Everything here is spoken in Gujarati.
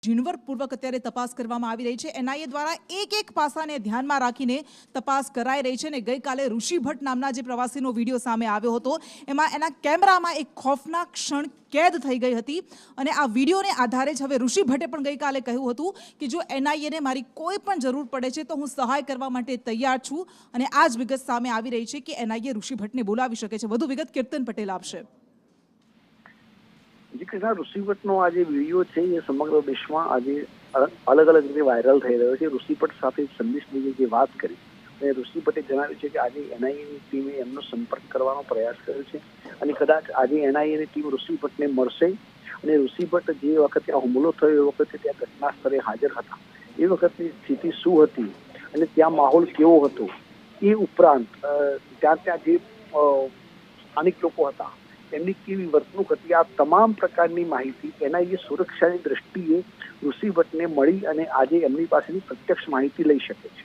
ઝીણવટપૂર્વક અત્યારે તપાસ કરવામાં આવી રહી છે। એનઆઈએ દ્વારા એક પાસાને ધ્યાનમાં રાખીને તપાસ કરાઈ રહી છે અને ગઈકાલે ઋષિ ભટ્ટ નામના જે પ્રવાસીનો વિડીયો સામે આવ્યો હતો એમાં એના કેમેરામાં એક ખોફનાક ક્ષણ કેદ થઈ ગઈ હતી અને આ વિડીયોને આધારે જ હવે ઋષિ ભટ્ટે પણ ગઈકાલે કહ્યું હતું કે જો એનઆઈએને મારી કોઈ પણ જરૂર પડે છે તો હું સહાય કરવા માટે તૈયાર છું અને આ જ વિગત સામે આવી રહી છે કે એનઆઈએ ઋષિ ભટ્ટને બોલાવી શકે છે। વધુ વિગત કીર્તન પટેલ આપશે। ઋષિ ભટ્ટનો આ જે વિડીયો છે એ સમગ્ર દેશમાં આજે અલગ અલગ રીતે વાયરલ થઈ રહ્યો છે। ઋષિ ભટ્ટ સાથે સંદેશ નીએ જે વાત કરી અને ઋષિ ભટ્ટે જણાવ્યું છે કે આજે એનઆઈએની ટીમે એમનો સંપર્ક કરવાનો પ્રયાસ કર્યો છે અને કદાચ આજે એનઆઈએની ટીમ ઋષિ ભટ્ટને મળશે અને ૃષિ ભટ્ટ જે વખતે આ હુમલો થયો એ વખતે ત્યાં ઘટના સ્થળે હાજર હતા એ વખતની સ્થિતિ શું હતી અને ત્યાં માહોલ કેવો હતો એ ઉપરાંત ત્યાં જે સ્થાનિક લોકો હતા એમની કેવી વર્તણૂક હતી આ તમામ પ્રકારની માહિતી એનઆઈએ સુરક્ષાની દ્રષ્ટિએ ઋષિ ભટ્ટને મળી અને આજે એમની પાસેની પ્રત્યક્ષ માહિતી લઈ શકે છે।